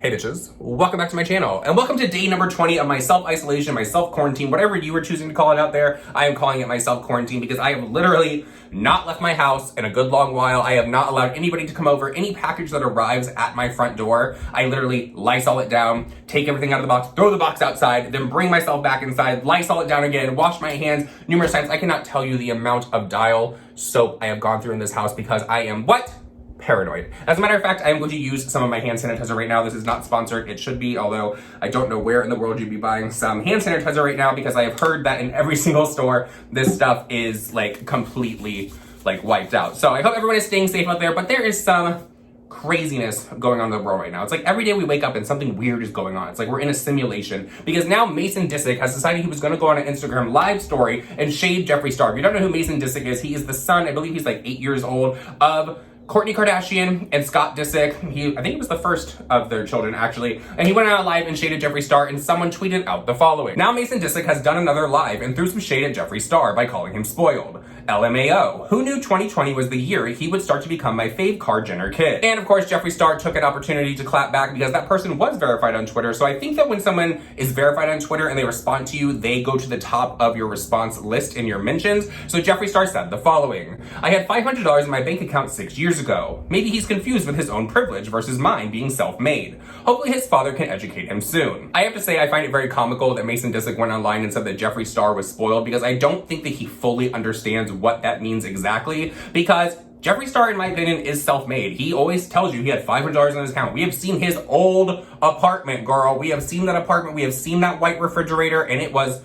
Hey bitches, welcome back to my channel, and welcome to day number 20 of my self-isolation, my self-quarantine, whatever you were choosing to call it out there. I am calling it my self-quarantine because I have literally not left my house in a good long while. I have not allowed anybody to come over. Any package that arrives at my front door, I literally Lysol it down, take everything out of the box, throw the box outside, then bring myself back inside, Lysol it down again, wash my hands numerous times. I cannot tell you the amount of Dial soap I have gone through in this house because I am what? Paranoid. As a matter of fact, I am going to use some of my hand sanitizer right now. This is not sponsored. It should be, although I don't know where in the world you'd be buying some hand sanitizer right now because I have heard that in every single store, this stuff is like completely like wiped out. So I hope everyone is staying safe out there, but there is some craziness going on in the world right now. It's like every day we wake up and something weird is going on. It's like we're in a simulation because now Mason Disick has decided he was going to go on an Instagram live story and shade Jeffree Star. If you don't know who Mason Disick is, he is the son, I believe he's like 8 years old, of Kourtney Kardashian and Scott Disick. I think he was the first of their children, actually. And he went out live and shaded Jeffree Star, and someone tweeted out the following. Now Mason Disick has done another live and threw some shade at Jeffree Star by calling him spoiled. LMAO. Who knew 2020 was the year he would start to become my fave Kar Jenner kid? And of course, Jeffree Star took an opportunity to clap back because that person was verified on Twitter. So I think that when someone is verified on Twitter and they respond to you, they go to the top of your response list in your mentions. So Jeffree Star said the following. I had $500 in my bank account 6 years ago. Maybe he's confused with his own privilege versus mine being self-made. Hopefully his father can educate him soon. I have to say I find it very comical that Mason Disick went online and said that Jeffree Star was spoiled because I don't think that he fully understands what that means exactly, because Jeffree Star, in my opinion, is self-made. He always tells you he had $500 in his account. We have seen his old apartment, girl. We have seen that apartment. We have seen that white refrigerator, and it was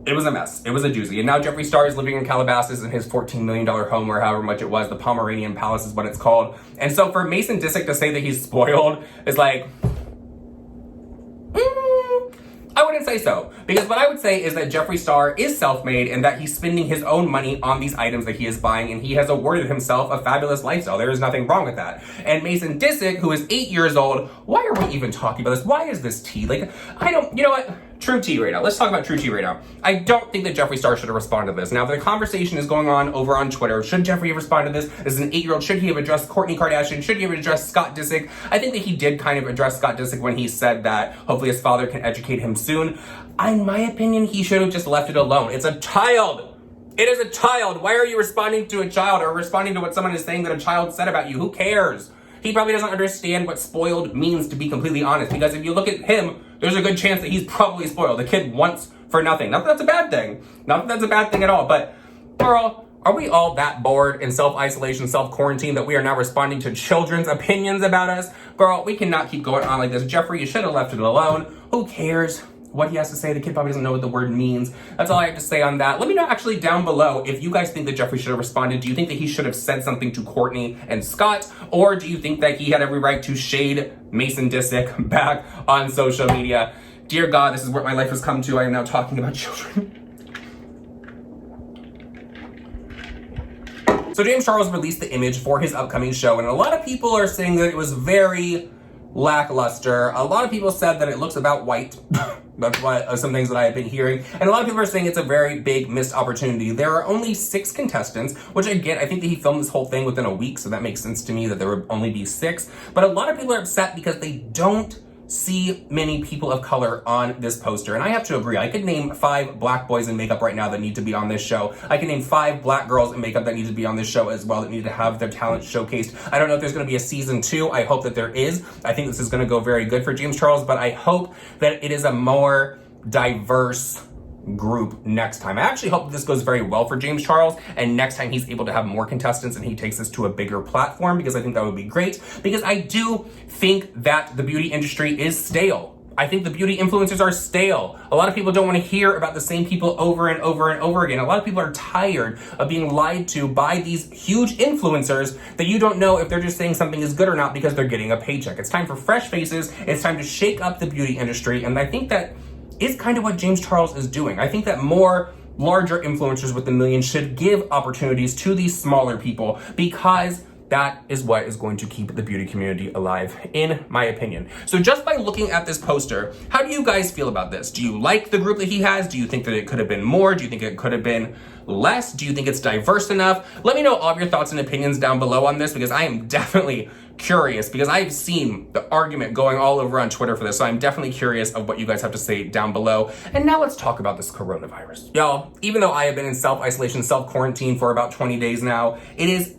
a mess. It was a doozy. And now Jeffree Star is living in Calabasas in his $14 million home, or however much it was. The Pomeranian Palace is what it's called. And so for Mason Disick to say that he's spoiled is like, I wouldn't say so, because what I would say is that Jeffree Star is self-made and that he's spending his own money on these items that he is buying, and he has awarded himself a fabulous lifestyle. There is nothing wrong with that. And Mason Disick, who is 8 years old, why are we even talking about this? Why is this tea? Like, you know what? True tea right now. Let's talk about true tea right now. I don't think that Jeffree Star should have responded to this. Now, the conversation is going on over on Twitter. Should Jeffree have responded to this? As an 8-year-old, should he have addressed Kourtney Kardashian? Should he have addressed Scott Disick? I think that he did kind of address Scott Disick when he said that hopefully his father can educate him soon. In my opinion, he should have just left it alone. It's a child. It is a child. Why are you responding to a child or responding to what someone is saying that a child said about you? Who cares? He probably doesn't understand what spoiled means, to be completely honest, because if you look at him, there's a good chance that he's probably spoiled. The kid wants for nothing. Not that that's a bad thing. Not that that's a bad thing at all, but girl, are we all that bored in self-isolation, self-quarantine that we are now responding to children's opinions about us? Girl, we cannot keep going on like this. Jeffree, you should have left it alone. Who cares what he has to say? The kid probably doesn't know what the word means. That's all I have to say on that. Let me know actually down below if you guys think that Jeffree should have responded. Do you think that he should have said something to Kourtney and Scott? Or do you think that he had every right to shade Mason Disick back on social media? Dear God, this is what my life has come to. I am now talking about children. So James Charles released the image for his upcoming show, and a lot of people are saying that it was very lackluster. A lot of people said that it looks about white. That's what some things that I have been hearing. And a lot of people are saying it's a very big missed opportunity. There are only 6 contestants, which again, I think that he filmed this whole thing within a week, so that makes sense to me that there would only be 6. But a lot of people are upset because they don't see many people of color on this poster. And I have to agree. I could name 5 black boys in makeup right now that need to be on this show. I can name 5 black girls in makeup that need to be on this show as well, that need to have their talent showcased. I don't know if there's going to be a season 2. I hope that there is. I think this is going to go very good for James Charles, but I hope that it is a more diverse group next time. I actually hope that this goes very well for James Charles, and next time he's able to have more contestants and he takes this to a bigger platform, because I think that would be great, because I do think that the beauty industry is stale. I think the beauty influencers are stale. A lot of people don't want to hear about the same people over and over and over again. A lot of people are tired of being lied to by these huge influencers that you don't know if they're just saying something is good or not because they're getting a paycheck. It's time for fresh faces. It's time to shake up the beauty industry, and I think that is kind of what James Charles is doing. I think that more larger influencers with the millions should give opportunities to these smaller people, because that is what is going to keep the beauty community alive, in my opinion. So just by looking at this poster, how do you guys feel about this? Do you like the group that he has? Do you think that it could have been more? Do you think it could have been less? Do you think it's diverse enough? Let me know all of your thoughts and opinions down below on this, because I am definitely curious because I've seen the argument going all over on Twitter for this, so I'm definitely curious of what you guys have to say down below. And now let's talk about this coronavirus. Y'all, even though I have been in self-isolation, self-quarantine for about 20 days now, it is...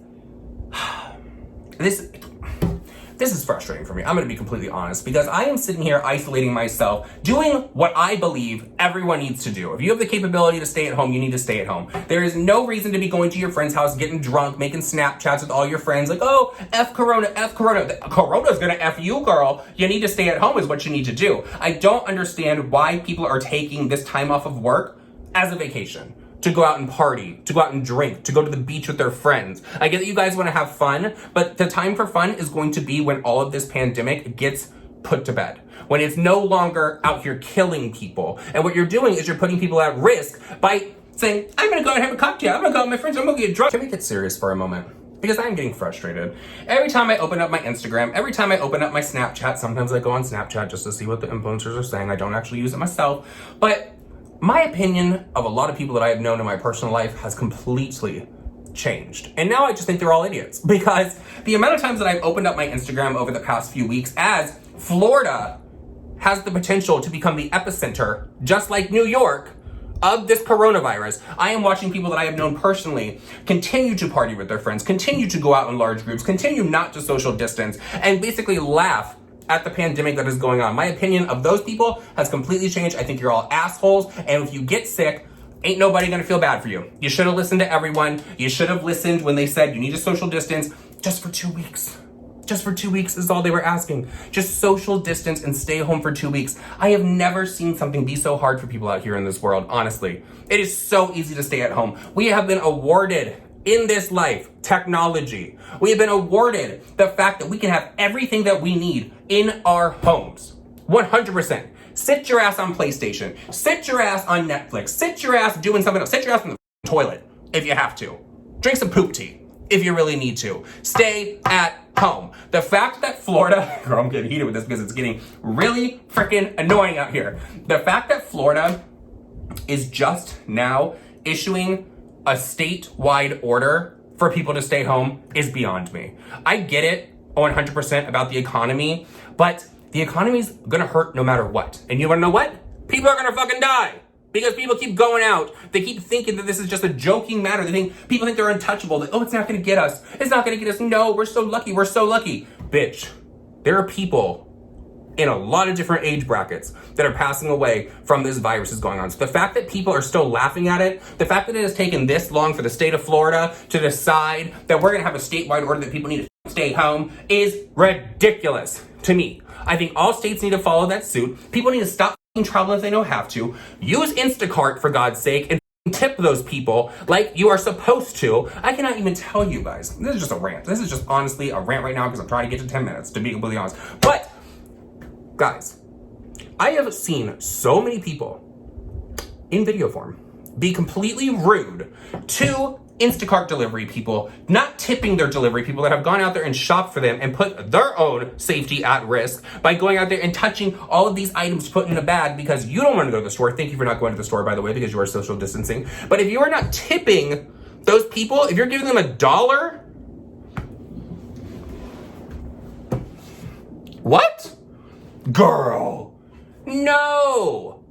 This is frustrating for me. I'm gonna be completely honest because I am sitting here isolating myself, doing what I believe everyone needs to do. If you have the capability to stay at home, you need to stay at home. There is no reason to be going to your friend's house, getting drunk, making Snapchats with all your friends like, oh, F Corona, F Corona. Corona's gonna F you, girl. You need to stay at home is what you need to do. I don't understand why people are taking this time off of work as a vacation. To go out and party, to go out and drink, to go to the beach with their friends. I get that you guys want to have fun, but the time for fun is going to be when all of this pandemic gets put to bed. When it's no longer out here killing people. And what you're doing is you're putting people at risk by saying, I'm gonna go out and have a cocktail, I'm gonna go out with my friends, I'm gonna get drunk. Can we get serious for a moment? Because I'm getting frustrated. Every time I open up my Instagram, every time I open up my Snapchat, sometimes I go on Snapchat just to see what the influencers are saying. I don't actually use it myself, but my opinion of a lot of people that I have known in my personal life has completely changed. And now I just think they're all idiots because the amount of times that I've opened up my Instagram over the past few weeks as Florida has the potential to become the epicenter, just like New York, of this coronavirus. I am watching people that I have known personally continue to party with their friends, continue to go out in large groups, continue not to social distance, and basically laugh at the pandemic that is going on. My opinion of those people has completely changed. I think you're all assholes, and if you get sick, ain't nobody gonna feel bad for you. You should have listened to everyone. You should have listened when they said you need to social distance just for 2 weeks. Just for 2 weeks is all they were asking. Just social distance and stay home for 2 weeks. I have never seen something be so hard for people out here in this world, honestly. It is so easy to stay at home. We have been awarded in this life technology. We have been awarded the fact that we can have everything that we need in our homes. 100%. Sit your ass on PlayStation. Sit your ass on Netflix. Sit your ass doing something else. Sit your ass in the toilet if you have to. Drink some poop tea if you really need to. Stay at home. The fact that Florida, girl, I'm getting heated with this because it's getting really freaking annoying out here. The fact that Florida is just now issuing a statewide order for people to stay home is beyond me. I get it 100% about the economy, but the economy's gonna hurt no matter what. And you wanna know what? People are gonna fucking die because people keep going out. They keep thinking that this is just a joking matter. People think they're untouchable, that, oh, it's not gonna get us. It's not gonna get us. No, we're so lucky, we're so lucky. Bitch, there are people in a lot of different age brackets that are passing away from this virus is going on. So the fact that people are still laughing at it, the fact that it has taken this long for the state of Florida to decide that we're gonna have a statewide order that people need to stay home is ridiculous to me. I think all states need to follow that suit. People need to stop traveling if they don't have to. Use Instacart for God's sake and tip those people like you are supposed to. I cannot even tell you guys. This is just a rant. This is just honestly a rant right now because I'm trying to get to 10 minutes, to be completely honest. But guys, I have seen so many people in video form be completely rude to Instacart delivery people, not tipping their delivery people that have gone out there and shopped for them and put their own safety at risk by going out there and touching all of these items put in a bag because you don't want to go to the store. Thank you for not going to the store, by the way, because you are social distancing. But if you are not tipping those people, if you're giving them $1, what? Girl, no.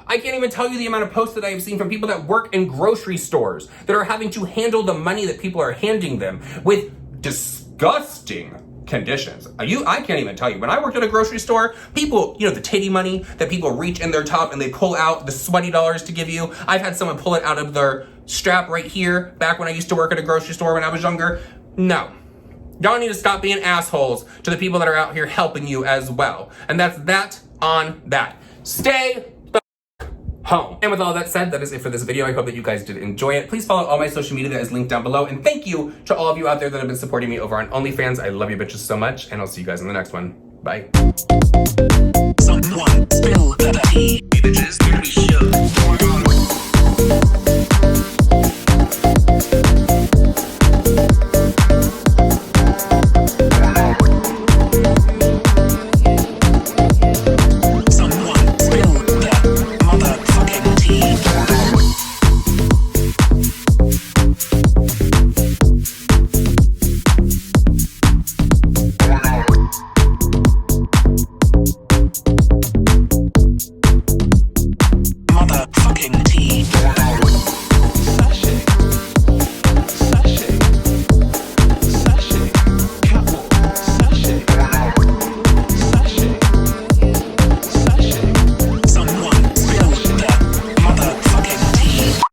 I can't even tell you the amount of posts that I have seen from people that work in grocery stores that are having to handle the money that people are handing them with disgusting conditions. I can't even tell you. When I worked at a grocery store, people, the titty money that people reach in their top and they pull out the sweaty dollars to give you. I've had someone pull it out of their strap right here back when I used to work at a grocery store when I was younger. No. Y'all need to stop being assholes to the people that are out here helping you as well. And that's that on that. Stay home. And with all that said, that is it for this video. I hope that you guys did enjoy it. Please follow all my social media that is linked down below. And thank you to all of you out there that have been supporting me over on OnlyFans. I love you bitches so much. And I'll see you guys in the next one. Bye. Someone spill the tea. Bitches, gonna be shook.